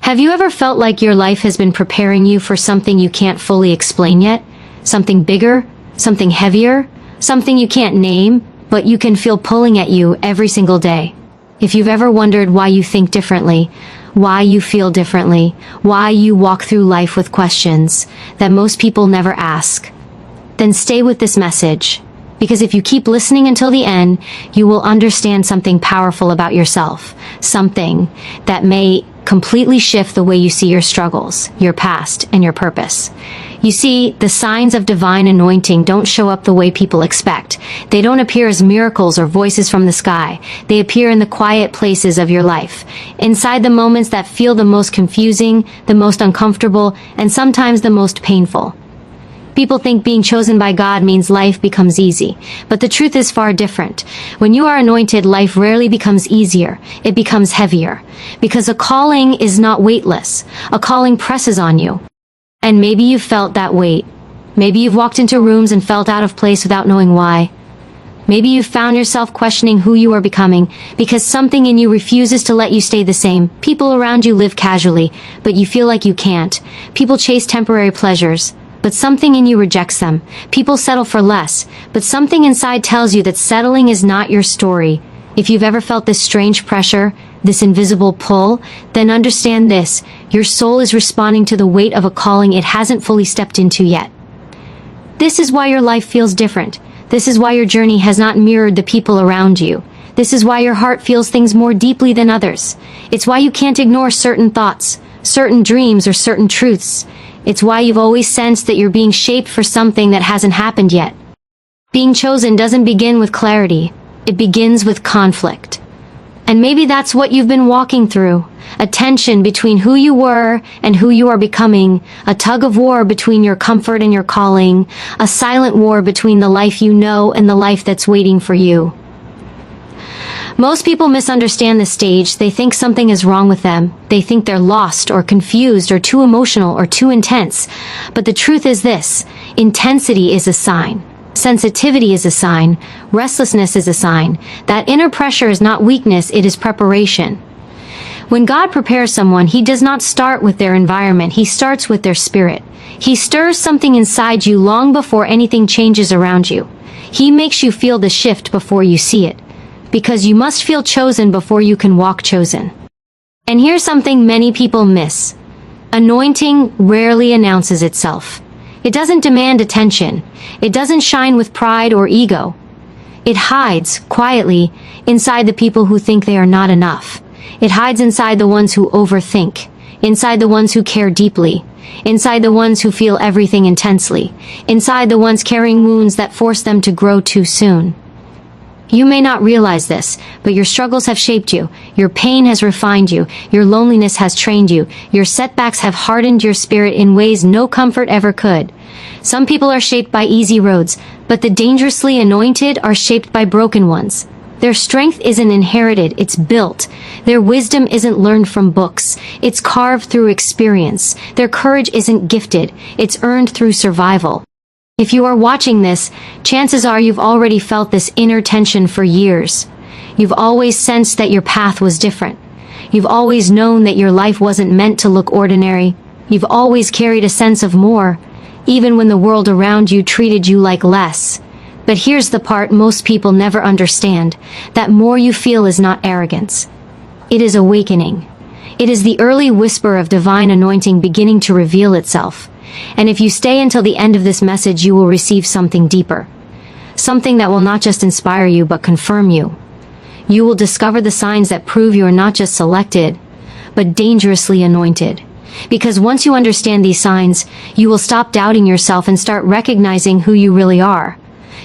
Have you ever felt like your life has been preparing you for something you can't fully explain yet? Something bigger? Something heavier? Something you can't name, but you can feel pulling at you every single day? If you've ever wondered why you think differently, why you feel differently, why you walk through life with questions that most people never ask, then stay with this message. Because if you keep listening until the end, you will understand something powerful about yourself. Something that may completely shift the way you see your struggles, your past, and your purpose. You see, the signs of divine anointing don't show up the way people expect. They don't appear as miracles or voices from the sky. They appear in the quiet places of your life, inside the moments that feel the most confusing, the most uncomfortable, and sometimes the most painful. People think being chosen by God means life becomes easy, but the truth is far different. When you are anointed, life rarely becomes easier, it becomes heavier. Because a calling is not weightless. A calling presses on you. And maybe you've felt that weight. Maybe you've walked into rooms and felt out of place without knowing why. Maybe you've found yourself questioning who you are becoming because something in you refuses to let you stay the same. People around you live casually, but you feel like you can't. People chase temporary pleasures, but something in you rejects them. People settle for less, but something inside tells you that settling is not your story. If you've ever felt this strange pressure, this invisible pull, then understand this: your soul is responding to the weight of a calling it hasn't fully stepped into yet. This is why your life feels different. This is why your journey has not mirrored the people around you. This is why your heart feels things more deeply than others. It's why you can't ignore certain thoughts, certain dreams, or certain truths. It's why you've always sensed that you're being shaped for something that hasn't happened yet. Being chosen doesn't begin with clarity. It begins with conflict. And maybe that's what you've been walking through. A tension between who you were and who you are becoming. A tug of war between your comfort and your calling. A silent war between the life you know and the life that's waiting for you. Most people misunderstand this stage. They think something is wrong with them. They think they're lost or confused or too emotional or too intense. But the truth is this: intensity is a sign. Sensitivity is a sign. Restlessness is a sign. That inner pressure is not weakness, it is preparation. When God prepares someone, He does not start with their environment, He starts with their spirit. He stirs something inside you long before anything changes around you. He makes you feel the shift before you see it. Because you must feel chosen before you can walk chosen. And here's something many people miss. Anointing rarely announces itself. It doesn't demand attention. It doesn't shine with pride or ego. It hides, quietly, inside the people who think they are not enough. It hides inside the ones who overthink, inside the ones who care deeply, inside the ones who feel everything intensely, inside the ones carrying wounds that force them to grow too soon. You may not realize this, but your struggles have shaped you, your pain has refined you, your loneliness has trained you, your setbacks have hardened your spirit in ways no comfort ever could. Some people are shaped by easy roads, but the dangerously anointed are shaped by broken ones. Their strength isn't inherited, it's built. Their wisdom isn't learned from books, it's carved through experience. Their courage isn't gifted, it's earned through survival. If you are watching this, chances are you've already felt this inner tension for years. You've always sensed that your path was different. You've always known that your life wasn't meant to look ordinary. You've always carried a sense of more, even when the world around you treated you like less. But here's the part most people never understand. That more you feel is not arrogance. It is awakening. It is the early whisper of divine anointing beginning to reveal itself. And if you stay until the end of this message, you will receive something deeper. Something that will not just inspire you, but confirm you. You will discover the signs that prove you are not just selected, but dangerously anointed. Because once you understand these signs, you will stop doubting yourself and start recognizing who you really are.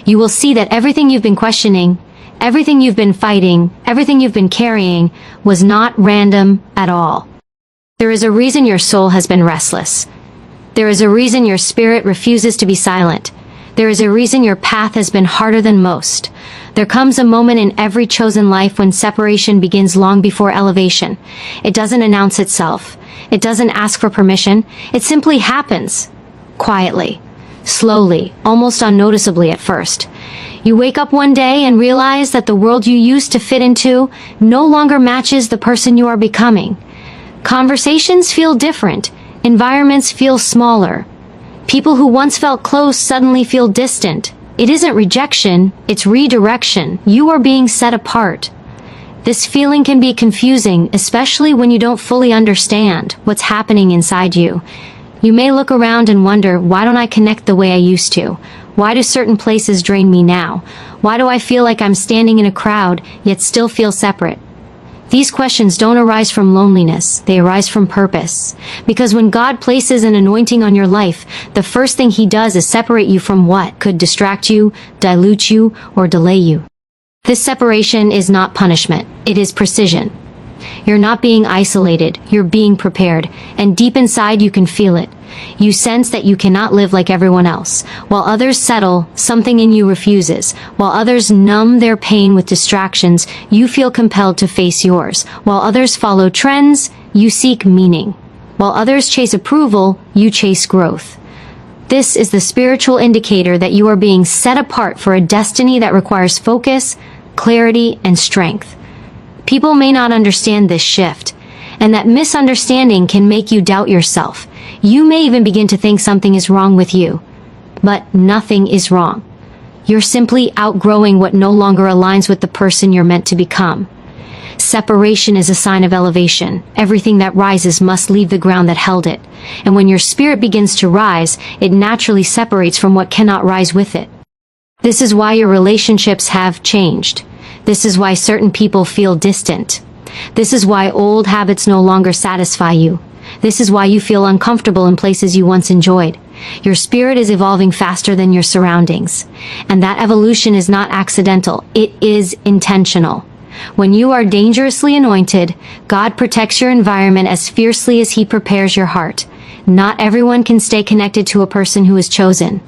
You will see that everything you've been questioning, everything you've been fighting, everything you've been carrying, was not random at all. There is a reason your soul has been restless. There is a reason your spirit refuses to be silent. There is a reason your path has been harder than most. There comes a moment in every chosen life when separation begins long before elevation. It doesn't announce itself. It doesn't ask for permission. It simply happens. Quietly. Slowly. Almost unnoticeably at first. You wake up one day and realize that the world you used to fit into no longer matches the person you are becoming. Conversations feel different. Environments feel smaller. People who once felt close suddenly feel distant. It isn't rejection, it's redirection. You are being set apart. This feeling can be confusing, especially when you don't fully understand what's happening inside you. You may look around and wonder, why don't I connect the way I used to? Why do certain places drain me now? Why do I feel like I'm standing in a crowd, yet still feel separate? These questions don't arise from loneliness, they arise from purpose. Because when God places an anointing on your life, the first thing He does is separate you from what could distract you, dilute you, or delay you. This separation is not punishment, it is precision. You're not being isolated, you're being prepared, and deep inside you can feel it. You sense that you cannot live like everyone else. While others settle, something in you refuses. While others numb their pain with distractions, you feel compelled to face yours. While others follow trends, you seek meaning. While others chase approval, you chase growth. This is the spiritual indicator that you are being set apart for a destiny that requires focus, clarity, and strength. People may not understand this shift, and that misunderstanding can make you doubt yourself. You may even begin to think something is wrong with you. But nothing is wrong. You're simply outgrowing what no longer aligns with the person you're meant to become. Separation is a sign of elevation. Everything that rises must leave the ground that held it. And when your spirit begins to rise, it naturally separates from what cannot rise with it. This is why your relationships have changed. This is why certain people feel distant. This is why old habits no longer satisfy you. This is why you feel uncomfortable in places you once enjoyed. Your spirit is evolving faster than your surroundings. And that evolution is not accidental. It is intentional. When you are dangerously anointed, God protects your environment as fiercely as He prepares your heart. Not everyone can stay connected to a person who is chosen.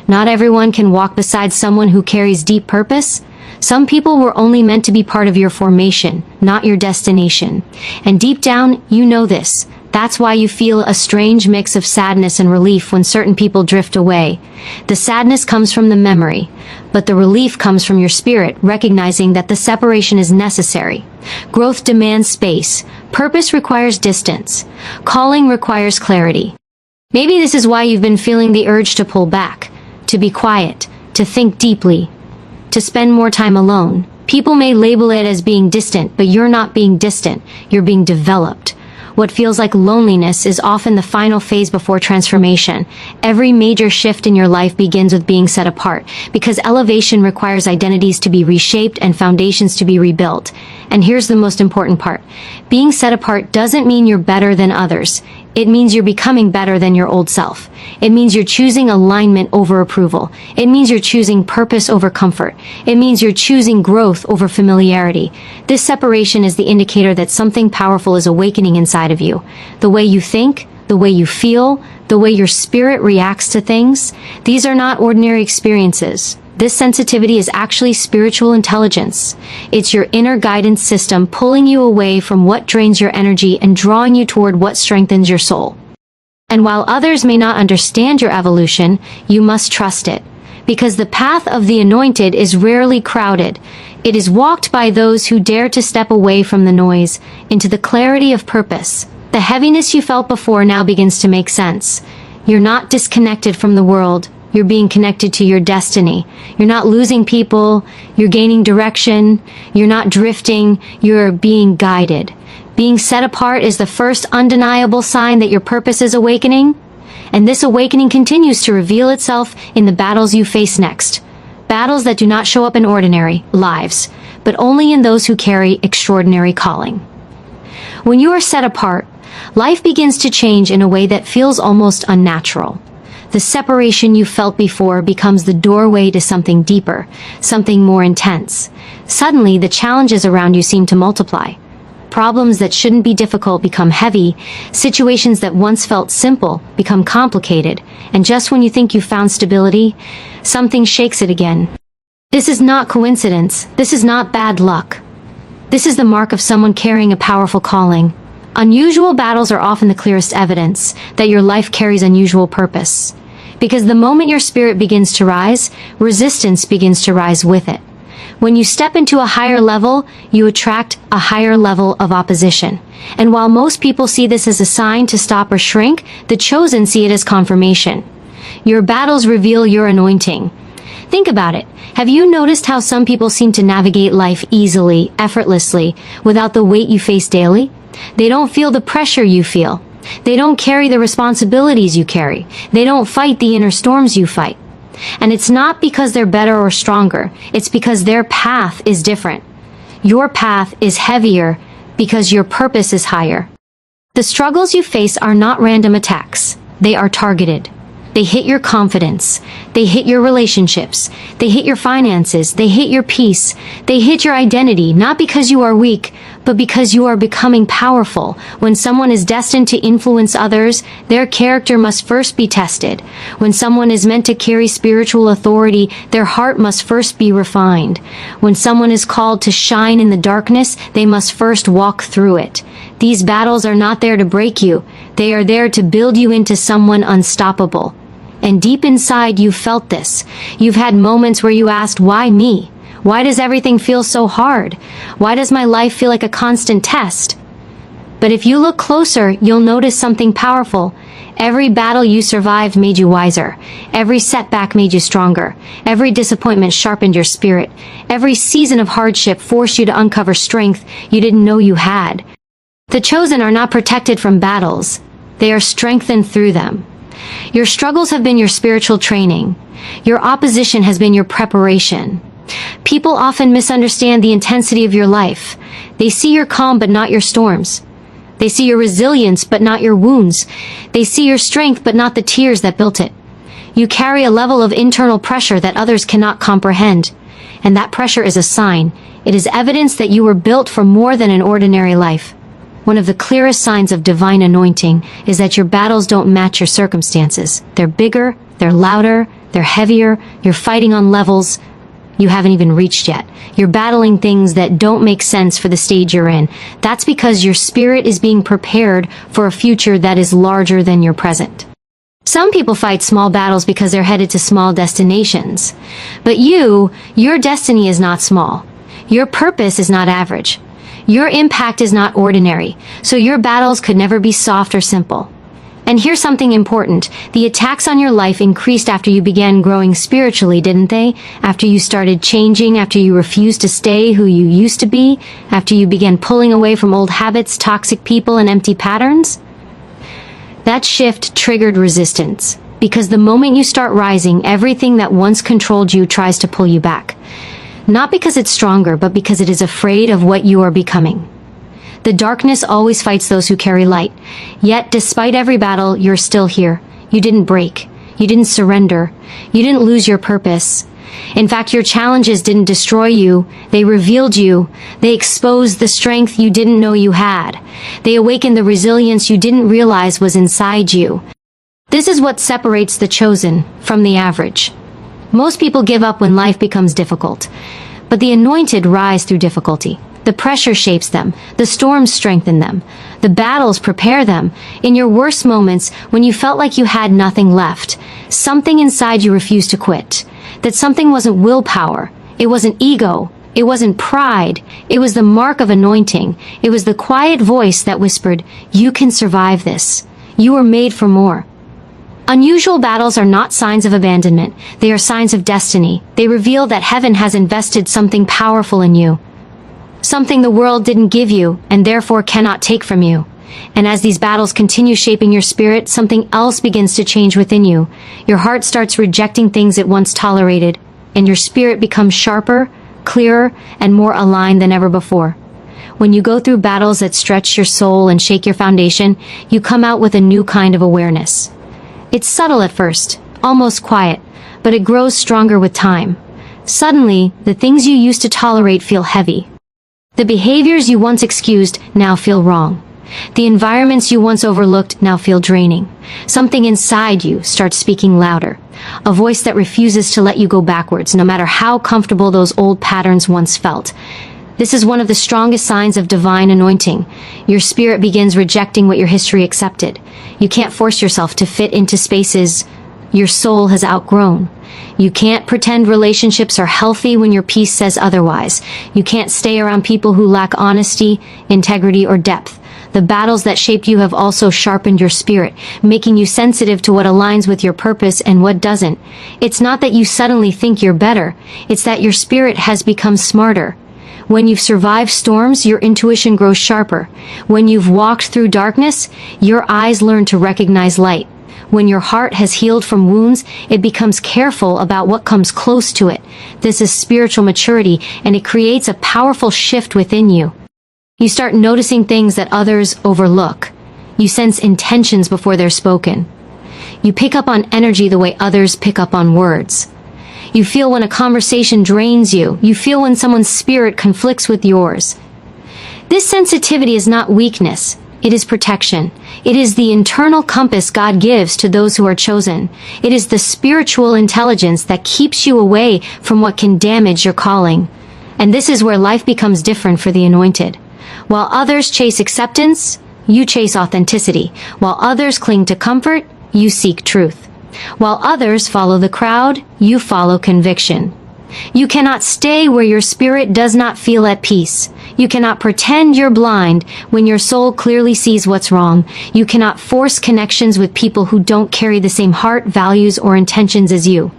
Not everyone can walk beside someone who carries deep purpose. Some people were only meant to be part of your formation, not your destination. And deep down, you know this. That's why you feel a strange mix of sadness and relief when certain people drift away. The sadness comes from the memory, but the relief comes from your spirit, recognizing that the separation is necessary. Growth demands space. Purpose requires distance. Calling requires clarity. Maybe this is why you've been feeling the urge to pull back, to be quiet, to think deeply, to spend more time alone. People may label it as being distant, but you're not being distant. You're being developed. What feels like loneliness is often the final phase before transformation. Every major shift in your life begins with being set apart, because elevation requires identities to be reshaped and foundations to be rebuilt. And here's the most important part. Being set apart doesn't mean you're better than others. It means you're becoming better than your old self. It means you're choosing alignment over approval. It means you're choosing purpose over comfort. It means you're choosing growth over familiarity. This separation is the indicator that something powerful is awakening inside of you. The way you think, the way you feel, the way your spirit reacts to things, these are not ordinary experiences. This sensitivity is actually spiritual intelligence. It's your inner guidance system pulling you away from what drains your energy and drawing you toward what strengthens your soul. And while others may not understand your evolution, you must trust it. Because the path of the anointed is rarely crowded. It is walked by those who dare to step away from the noise into the clarity of purpose. The heaviness you felt before now begins to make sense. You're not disconnected from the world. You're being connected to your destiny. You're not losing people. You're gaining direction. You're not drifting. You're being guided. Being set apart is the first undeniable sign that your purpose is awakening. And this awakening continues to reveal itself in the battles you face next. Battles that do not show up in ordinary lives, but only in those who carry extraordinary calling. When you are set apart, life begins to change in a way that feels almost unnatural. The separation you felt before becomes the doorway to something deeper, something more intense. Suddenly, the challenges around you seem to multiply. Problems that shouldn't be difficult become heavy. Situations that once felt simple become complicated. And just when you think you found stability, something shakes it again. This is not coincidence. This is not bad luck. This is the mark of someone carrying a powerful calling. Unusual battles are often the clearest evidence that your life carries unusual purpose. Because the moment your spirit begins to rise, resistance begins to rise with it. When you step into a higher level, you attract a higher level of opposition. And while most people see this as a sign to stop or shrink, the chosen see it as confirmation. Your battles reveal your anointing. Think about it. Have you noticed how some people seem to navigate life easily, effortlessly, without the weight you face daily? They don't feel the pressure you feel. They don't carry the responsibilities you carry. They don't fight the inner storms you fight. And it's not because they're better or stronger. It's because their path is different. Your path is heavier because your purpose is higher. The struggles you face are not random attacks. They are targeted. They hit your confidence. They hit your relationships. They hit your finances. They hit your peace. They hit your identity, not because you are weak, but because you are becoming powerful. When someone is destined to influence others, their character must first be tested. When someone is meant to carry spiritual authority, their heart must first be refined. When someone is called to shine in the darkness, they must first walk through it. These battles are not there to break you. They are there to build you into someone unstoppable. And deep inside, you felt this. You've had moments where you asked, why me? Why does everything feel so hard? Why does my life feel like a constant test? But if you look closer, you'll notice something powerful. Every battle you survived made you wiser. Every setback made you stronger. Every disappointment sharpened your spirit. Every season of hardship forced you to uncover strength you didn't know you had. The chosen are not protected from battles. They are strengthened through them. Your struggles have been your spiritual training. Your opposition has been your preparation. People often misunderstand the intensity of your life. They see your calm but not your storms. They see your resilience but not your wounds. They see your strength but not the tears that built it. You carry a level of internal pressure that others cannot comprehend. And that pressure is a sign. It is evidence that you were built for more than an ordinary life. One of the clearest signs of divine anointing is that your battles don't match your circumstances. They're bigger, they're louder, they're heavier, you're fighting on levels you haven't even reached yet. You're battling things that don't make sense for the stage you're in. That's because your spirit is being prepared for a future that is larger than your present. Some people fight small battles because they're headed to small destinations. But your destiny is not small. Your purpose is not average. Your impact is not ordinary, so your battles could never be soft or simple. And here's something important. The attacks on your life increased after you began growing spiritually, didn't they? After you started changing, after you refused to stay who you used to be, after you began pulling away from old habits, toxic people, and empty patterns? That shift triggered resistance, because the moment you start rising, everything that once controlled you tries to pull you back. Not because it's stronger, but because it is afraid of what you are becoming. The darkness always fights those who carry light. Yet, despite every battle, you're still here. You didn't break. You didn't surrender. You didn't lose your purpose. In fact, your challenges didn't destroy you. They revealed you. They exposed the strength you didn't know you had. They awakened the resilience you didn't realize was inside you. This is what separates the chosen from the average. Most people give up when life becomes difficult. But the anointed rise through difficulty. The pressure shapes them. The storms strengthen them. The battles prepare them. In your worst moments, when you felt like you had nothing left, something inside you refused to quit. That something wasn't willpower. It wasn't ego. It wasn't pride. It was the mark of anointing. It was the quiet voice that whispered, "You can survive this. You were made for more." Unusual battles are not signs of abandonment. They are signs of destiny. They reveal that heaven has invested something powerful in you. Something the world didn't give you, and therefore cannot take from you. And as these battles continue shaping your spirit, something else begins to change within you. Your heart starts rejecting things it once tolerated, and your spirit becomes sharper, clearer, and more aligned than ever before. When you go through battles that stretch your soul and shake your foundation, you come out with a new kind of awareness. It's subtle at first, almost quiet, but it grows stronger with time. Suddenly, the things you used to tolerate feel heavy. The behaviors you once excused now feel wrong. The environments you once overlooked now feel draining. Something inside you starts speaking louder. A voice that refuses to let you go backwards, no matter how comfortable those old patterns once felt. This is one of the strongest signs of divine anointing. Your spirit begins rejecting what your history accepted. You can't force yourself to fit into spaces your soul has outgrown. You can't pretend relationships are healthy when your peace says otherwise. You can't stay around people who lack honesty, integrity, or depth. The battles that shaped you have also sharpened your spirit, making you sensitive to what aligns with your purpose and what doesn't. It's not that you suddenly think you're better, it's that your spirit has become smarter. When you've survived storms, your intuition grows sharper. When you've walked through darkness, your eyes learn to recognize light. When your heart has healed from wounds, it becomes careful about what comes close to it. This is spiritual maturity, and it creates a powerful shift within you. You start noticing things that others overlook. You sense intentions before they're spoken. You pick up on energy the way others pick up on words. You feel when a conversation drains you. You feel when someone's spirit conflicts with yours. This sensitivity is not weakness. It is protection. It is the internal compass God gives to those who are chosen. It is the spiritual intelligence that keeps you away from what can damage your calling. And this is where life becomes different for the anointed. While others chase acceptance, you chase authenticity. While others cling to comfort, you seek truth. While others follow the crowd, you follow conviction. You cannot stay where your spirit does not feel at peace. You cannot pretend you're blind when your soul clearly sees what's wrong. You cannot force connections with people who don't carry the same heart, values, or intentions as you.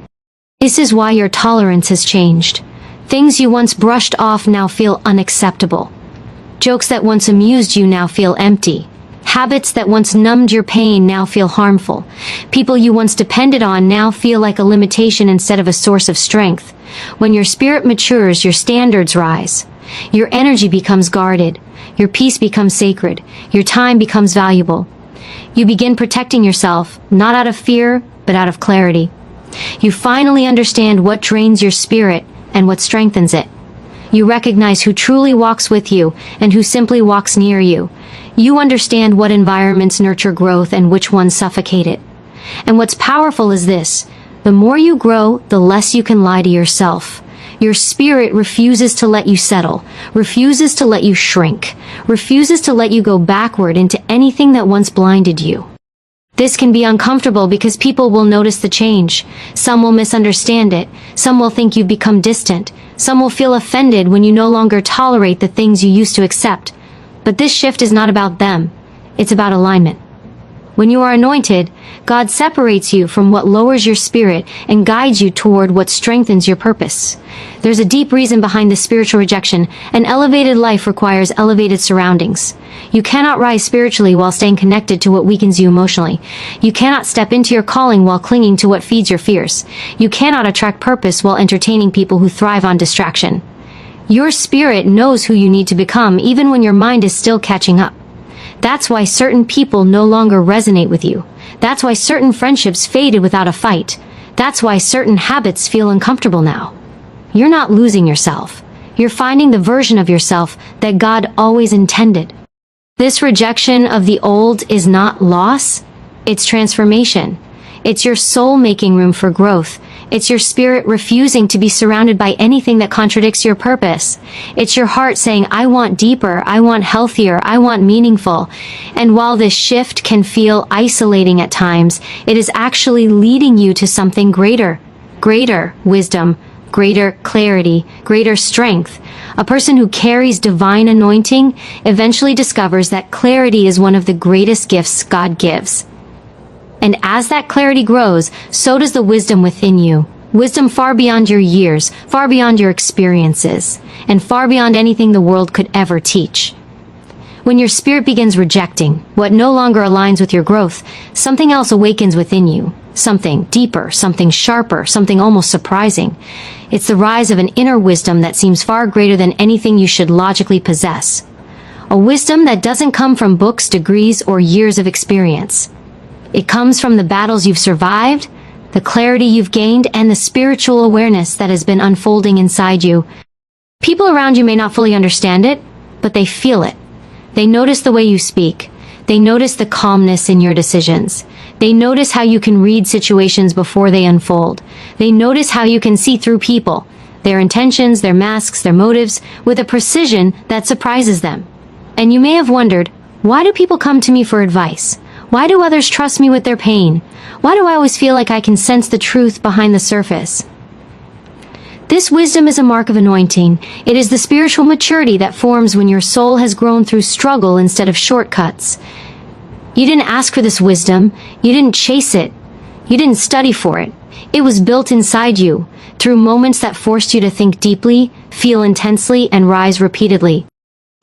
This is why your tolerance has changed. Things you once brushed off now feel unacceptable. Jokes that once amused you now feel empty. Habits that once numbed your pain now feel harmful. People you once depended on now feel like a limitation instead of a source of strength. When your spirit matures, your standards rise. Your energy becomes guarded. Your peace becomes sacred. Your time becomes valuable. You begin protecting yourself, not out of fear, but out of clarity. You finally understand what drains your spirit and what strengthens it. You recognize who truly walks with you and who simply walks near you. You understand what environments nurture growth and which ones suffocate it. And what's powerful is this: the more you grow, the less you can lie to yourself. Your spirit refuses to let you settle, refuses to let you shrink, refuses to let you go backward into anything that once blinded you. This can be uncomfortable because people will notice the change. Some will misunderstand it. Some will think you've become distant. Some will feel offended when you no longer tolerate the things you used to accept. But this shift is not about them. It's about alignment. When you are anointed, God separates you from what lowers your spirit and guides you toward what strengthens your purpose. There's a deep reason behind this spiritual rejection. An elevated life requires elevated surroundings. You cannot rise spiritually while staying connected to what weakens you emotionally. You cannot step into your calling while clinging to what feeds your fears. You cannot attract purpose while entertaining people who thrive on distraction. Your spirit knows who you need to become even when your mind is still catching up. That's why certain people no longer resonate with you. That's why certain friendships faded without a fight. That's why certain habits feel uncomfortable now. You're not losing yourself. You're finding the version of yourself that God always intended. This rejection of the old is not loss, it's transformation. It's your soul making room for growth. It's your spirit refusing to be surrounded by anything that contradicts your purpose. It's your heart saying, I want deeper, I want healthier, I want meaningful. And while this shift can feel isolating at times, it is actually leading you to something greater. Greater wisdom, greater clarity, greater strength. A person who carries divine anointing eventually discovers that clarity is one of the greatest gifts God gives. And as that clarity grows, so does the wisdom within you. Wisdom far beyond your years, far beyond your experiences, and far beyond anything the world could ever teach. When your spirit begins rejecting what no longer aligns with your growth, something else awakens within you. Something deeper, something sharper, something almost surprising. It's the rise of an inner wisdom that seems far greater than anything you should logically possess. A wisdom that doesn't come from books, degrees, or years of experience. It comes from the battles you've survived, the clarity you've gained, and the spiritual awareness that has been unfolding inside you. People around you may not fully understand it, but they feel it. They notice the way you speak. They notice the calmness in your decisions. They notice how you can read situations before they unfold. They notice how you can see through people, their intentions, their masks, their motives, with a precision that surprises them. And you may have wondered, why do people come to me for advice? Why do others trust me with their pain? Why do I always feel like I can sense the truth behind the surface? This wisdom is a mark of anointing. It is the spiritual maturity that forms when your soul has grown through struggle instead of shortcuts. You didn't ask for this wisdom. You didn't chase it. You didn't study for it. It was built inside you, through moments that forced you to think deeply, feel intensely, and rise repeatedly.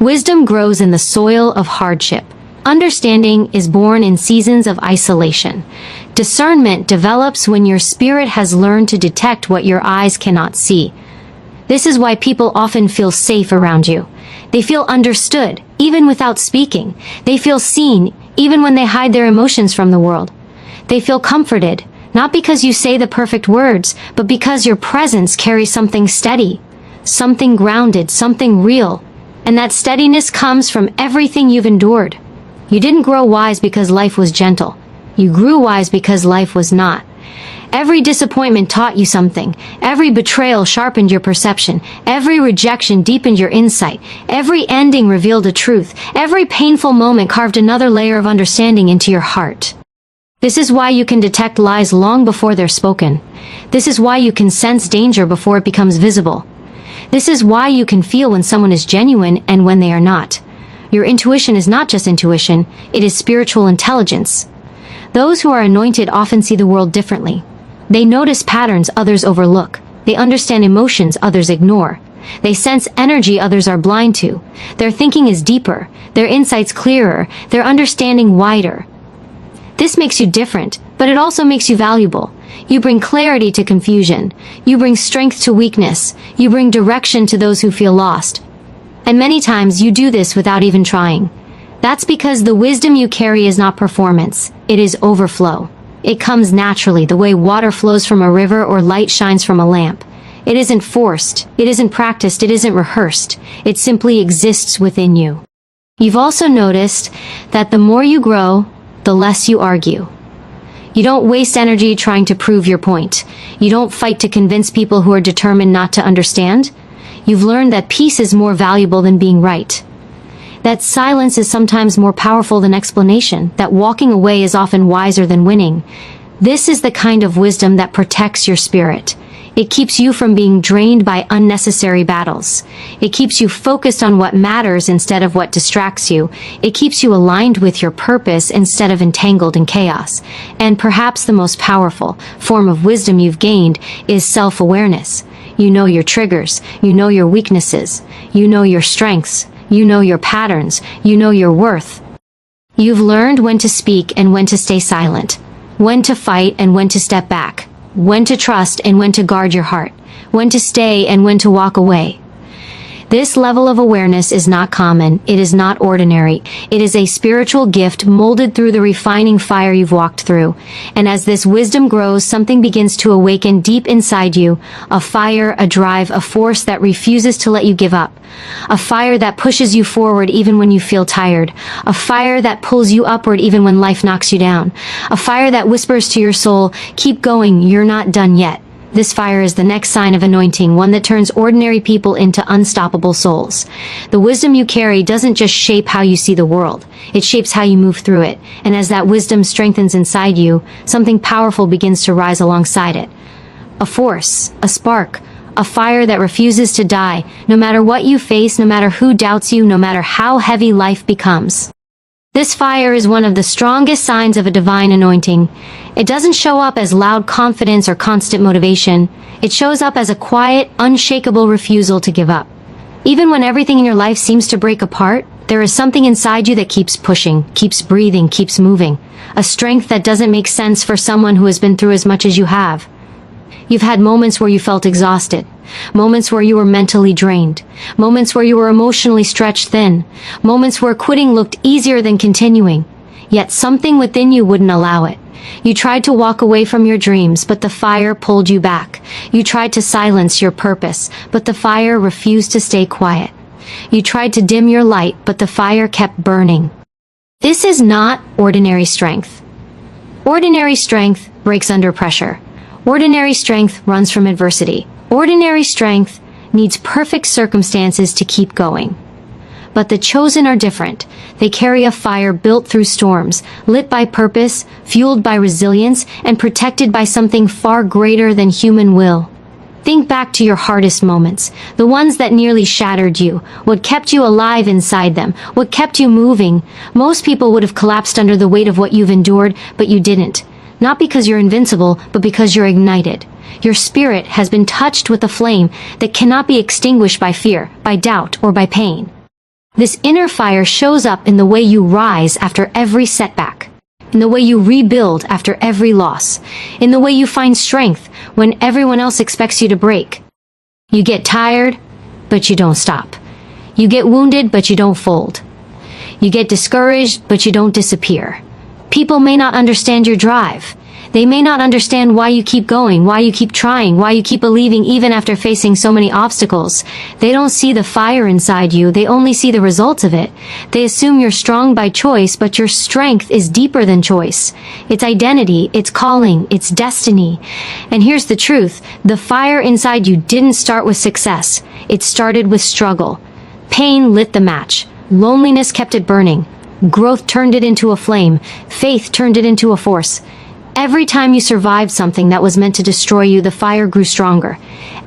Wisdom grows in the soil of hardship. Understanding is born in seasons of isolation. Discernment develops when your spirit has learned to detect what your eyes cannot see. This is why people often feel safe around you. They feel understood, even without speaking. They feel seen, even when they hide their emotions from the world. They feel comforted, not because you say the perfect words, but because your presence carries something steady, something grounded, something real. And that steadiness comes from everything you've endured. You didn't grow wise because life was gentle. You grew wise because life was not. Every disappointment taught you something. Every betrayal sharpened your perception. Every rejection deepened your insight. Every ending revealed a truth. Every painful moment carved another layer of understanding into your heart. This is why you can detect lies long before they're spoken. This is why you can sense danger before it becomes visible. This is why you can feel when someone is genuine and when they are not. Your intuition is not just intuition, it is spiritual intelligence. Those who are anointed often see the world differently. They notice patterns others overlook. They understand emotions others ignore. They sense energy others are blind to. Their thinking is deeper, their insights clearer, their understanding wider. This makes you different, but it also makes you valuable. You bring clarity to confusion. You bring strength to weakness. You bring direction to those who feel lost. And many times you do this without even trying. That's because the wisdom you carry is not performance, it is overflow. It comes naturally, the way water flows from a river or light shines from a lamp. It isn't forced, it isn't practiced, it isn't rehearsed. It simply exists within you. You've also noticed that the more you grow, the less you argue. You don't waste energy trying to prove your point. You don't fight to convince people who are determined not to understand. You've learned that peace is more valuable than being right. That silence is sometimes more powerful than explanation. That walking away is often wiser than winning. This is the kind of wisdom that protects your spirit. It keeps you from being drained by unnecessary battles. It keeps you focused on what matters instead of what distracts you. It keeps you aligned with your purpose instead of entangled in chaos. And perhaps the most powerful form of wisdom you've gained is self-awareness. You know your triggers. You know your weaknesses. You know your strengths. You know your patterns. You know your worth. You've learned when to speak and when to stay silent. When to fight and when to step back. When to trust and when to guard your heart. When to stay and when to walk away. This level of awareness is not common. It is not ordinary. It is a spiritual gift molded through the refining fire you've walked through. And as this wisdom grows, something begins to awaken deep inside you. A fire, a drive, a force that refuses to let you give up. A fire that pushes you forward even when you feel tired. A fire that pulls you upward even when life knocks you down. A fire that whispers to your soul, keep going, you're not done yet. This fire is the next sign of anointing, one that turns ordinary people into unstoppable souls. The wisdom you carry doesn't just shape how you see the world, it shapes how you move through it. And as that wisdom strengthens inside you, something powerful begins to rise alongside it. A force, a spark, a fire that refuses to die, no matter what you face, no matter who doubts you, no matter how heavy life becomes. This fire is one of the strongest signs of a divine anointing. It doesn't show up as loud confidence or constant motivation. It shows up as a quiet, unshakable refusal to give up. Even when everything in your life seems to break apart, there is something inside you that keeps pushing, keeps breathing, keeps moving. A strength that doesn't make sense for someone who has been through as much as you have. You've had moments where you felt exhausted, moments where you were mentally drained, moments where you were emotionally stretched thin, moments where quitting looked easier than continuing. Yet something within you wouldn't allow it. You tried to walk away from your dreams, but the fire pulled you back. You tried to silence your purpose, but the fire refused to stay quiet. You tried to dim your light, but the fire kept burning. This is not ordinary strength. Ordinary strength breaks under pressure. Ordinary strength runs from adversity. Ordinary strength needs perfect circumstances to keep going. But the chosen are different. They carry a fire built through storms, lit by purpose, fueled by resilience, and protected by something far greater than human will. Think back to your hardest moments, the ones that nearly shattered you, what kept you alive inside them, what kept you moving. Most people would have collapsed under the weight of what you've endured, but you didn't. Not because you're invincible, but because you're ignited. Your spirit has been touched with a flame that cannot be extinguished by fear, by doubt, or by pain. This inner fire shows up in the way you rise after every setback, in the way you rebuild after every loss, in the way you find strength when everyone else expects you to break. You get tired, but you don't stop. You get wounded, but you don't fold. You get discouraged, but you don't disappear. People may not understand your drive. They may not understand why you keep going, why you keep trying, why you keep believing even after facing so many obstacles. They don't see the fire inside you, they only see the results of it. They assume you're strong by choice, but your strength is deeper than choice. It's identity, it's calling, it's destiny. And here's the truth, the fire inside you didn't start with success. It started with struggle. Pain lit the match. Loneliness kept it burning. Growth turned it into a flame. Faith turned it into a force. Every time you survived something that was meant to destroy you, the fire grew stronger.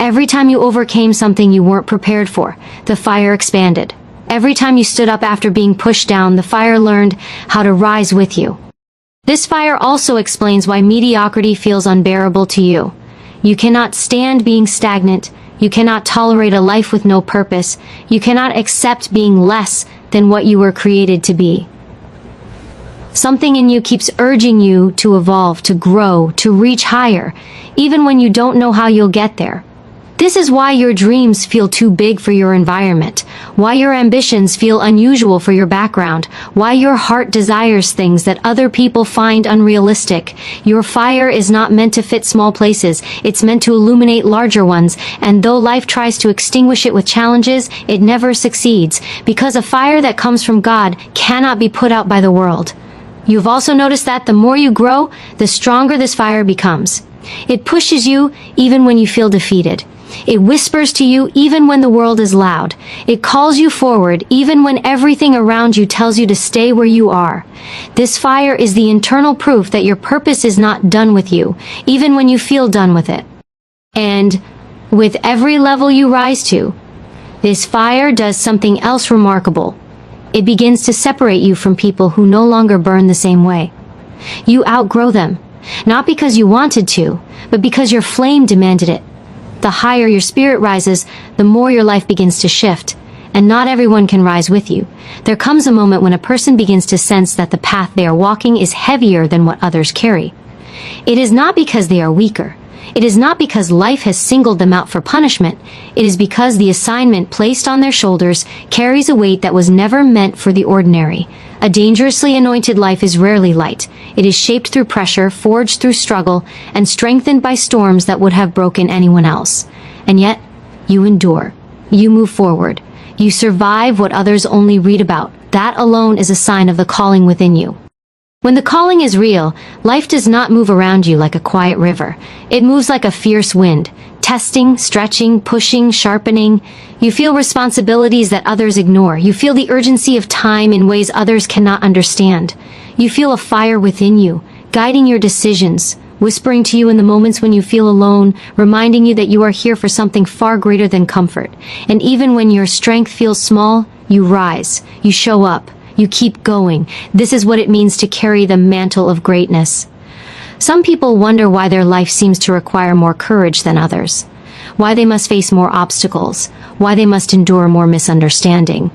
Every time you overcame something you weren't prepared for, the fire expanded. Every time you stood up after being pushed down, the fire learned how to rise with you. This fire also explains why mediocrity feels unbearable to you. You cannot stand being stagnant. You cannot tolerate a life with no purpose. You cannot accept being less than what you were created to be. Something in you keeps urging you to evolve, to grow, to reach higher, even when you don't know how you'll get there. This is why your dreams feel too big for your environment, why your ambitions feel unusual for your background, why your heart desires things that other people find unrealistic. Your fire is not meant to fit small places, it's meant to illuminate larger ones, and though life tries to extinguish it with challenges, it never succeeds, because a fire that comes from God cannot be put out by the world. You've also noticed that the more you grow, the stronger this fire becomes. It pushes you even when you feel defeated. It whispers to you even when the world is loud. It calls you forward even when everything around you tells you to stay where you are. This fire is the internal proof that your purpose is not done with you, even when you feel done with it. And with every level you rise to, this fire does something else remarkable. It begins to separate you from people who no longer burn the same way. You outgrow them, not because you wanted to, but because your flame demanded it. The higher your spirit rises, the more your life begins to shift, and not everyone can rise with you. There comes a moment when a person begins to sense that the path they are walking is heavier than what others carry. It is not because they are weaker. It is not because life has singled them out for punishment. It is because the assignment placed on their shoulders carries a weight that was never meant for the ordinary. A dangerously anointed life is rarely light. It is shaped through pressure, forged through struggle, and strengthened by storms that would have broken anyone else. And yet, you endure. You move forward. You survive what others only read about. That alone is a sign of the calling within you. When the calling is real, life does not move around you like a quiet river. It moves like a fierce wind, testing, stretching, pushing, sharpening. You feel responsibilities that others ignore. You feel the urgency of time in ways others cannot understand. You feel a fire within you, guiding your decisions, whispering to you in the moments when you feel alone, reminding you that you are here for something far greater than comfort. And even when your strength feels small, you rise, you show up. You keep going. This is what it means to carry the mantle of greatness. Some people wonder why their life seems to require more courage than others, why they must face more obstacles, why they must endure more misunderstanding.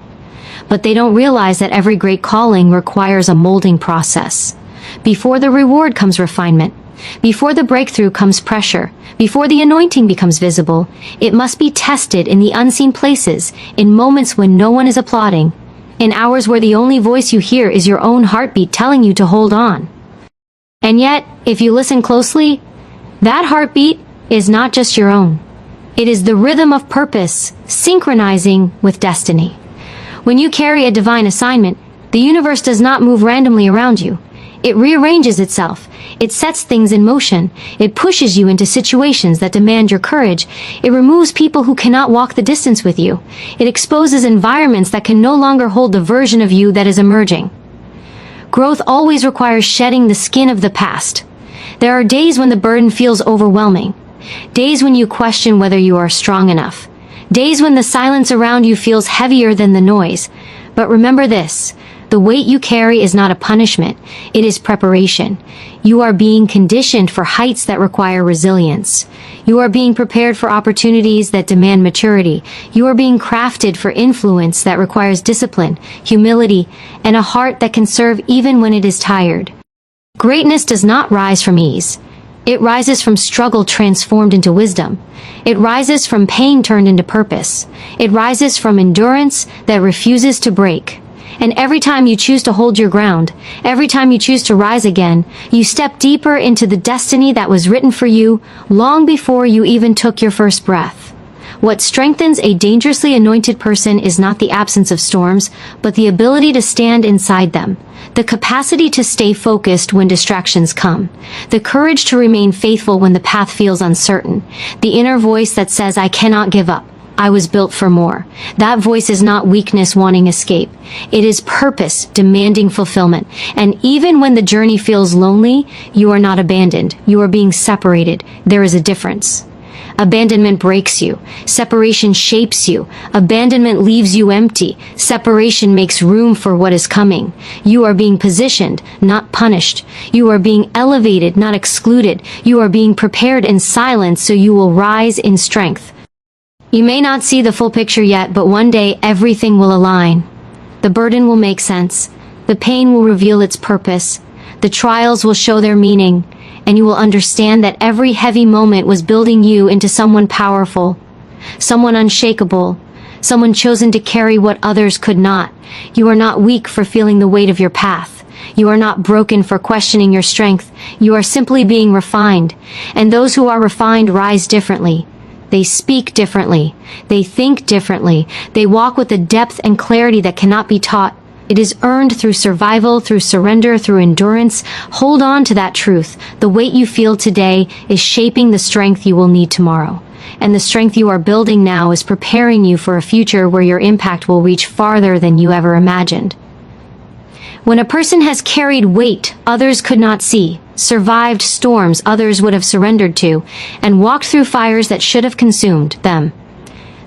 But they don't realize that every great calling requires a molding process. Before the reward comes refinement. Before the breakthrough comes pressure. Before the anointing becomes visible, it must be tested in the unseen places, in moments when no one is applauding. In hours where the only voice you hear is your own heartbeat telling you to hold on. And yet, if you listen closely, that heartbeat is not just your own. It is the rhythm of purpose, synchronizing with destiny. When you carry a divine assignment, the universe does not move randomly around you. It rearranges itself. It sets things in motion. It pushes you into situations that demand your courage. It removes people who cannot walk the distance with you. It exposes environments that can no longer hold the version of you that is emerging. Growth always requires shedding the skin of the past. There are days when the burden feels overwhelming. Days when you question whether you are strong enough. Days when the silence around you feels heavier than the noise. But remember this, the weight you carry is not a punishment, it is preparation. You are being conditioned for heights that require resilience. You are being prepared for opportunities that demand maturity. You are being crafted for influence that requires discipline, humility, and a heart that can serve even when it is tired. Greatness does not rise from ease. It rises from struggle transformed into wisdom. It rises from pain turned into purpose. It rises from endurance that refuses to break. And every time you choose to hold your ground, every time you choose to rise again, you step deeper into the destiny that was written for you long before you even took your first breath. What strengthens a dangerously anointed person is not the absence of storms, but the ability to stand inside them. The capacity to stay focused when distractions come. The courage to remain faithful when the path feels uncertain. The inner voice that says, I cannot give up. I was built for more. That voice is not weakness wanting escape. It is purpose demanding fulfillment. And even when the journey feels lonely, you are not abandoned. You are being separated. There is a difference. Abandonment breaks you. Separation shapes you. Abandonment leaves you empty. Separation makes room for what is coming. You are being positioned, not punished. You are being elevated, not excluded. You are being prepared in silence so you will rise in strength. You may not see the full picture yet, but one day everything will align. The burden will make sense. The pain will reveal its purpose. The trials will show their meaning. And you will understand that every heavy moment was building you into someone powerful, someone unshakable, someone chosen to carry what others could not. You are not weak for feeling the weight of your path. You are not broken for questioning your strength. You are simply being refined. And those who are refined rise differently. They speak differently. They think differently. They walk with a depth and clarity that cannot be taught. It is earned through survival, through surrender, through endurance. Hold on to that truth. The weight you feel today is shaping the strength you will need tomorrow. And the strength you are building now is preparing you for a future where your impact will reach farther than you ever imagined. When a person has carried weight others could not see, survived storms others would have surrendered to, and walked through fires that should have consumed them,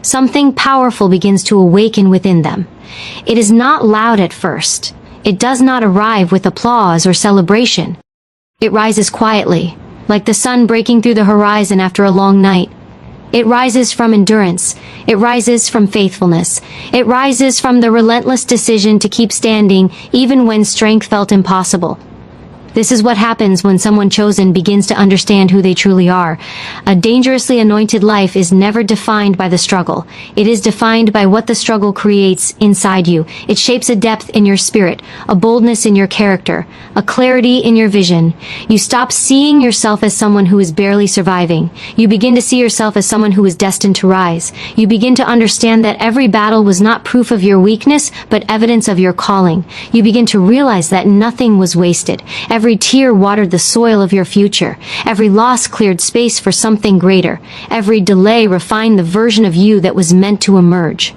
something powerful begins to awaken within them. It is not loud at first. It does not arrive with applause or celebration. It rises quietly, like the sun breaking through the horizon after a long night. It rises from endurance. It rises from faithfulness. It rises from the relentless decision to keep standing even when strength felt impossible. This is what happens when someone chosen begins to understand who they truly are. A dangerously anointed life is never defined by the struggle. It is defined by what the struggle creates inside you. It shapes a depth in your spirit, a boldness in your character, a clarity in your vision. You stop seeing yourself as someone who is barely surviving. You begin to see yourself as someone who is destined to rise. You begin to understand that every battle was not proof of your weakness, but evidence of your calling. You begin to realize that nothing was wasted. Every tear watered the soil of your future. Every loss cleared space for something greater. Every delay refined the version of you that was meant to emerge.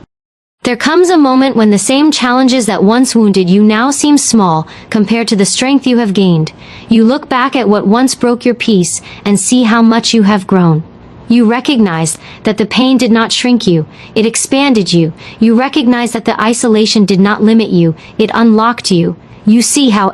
There comes a moment when the same challenges that once wounded you now seem small compared to the strength you have gained. You look back at what once broke your peace and see how much you have grown. You recognize that the pain did not shrink you, it expanded you. You recognize that the isolation did not limit you, it unlocked you. You see how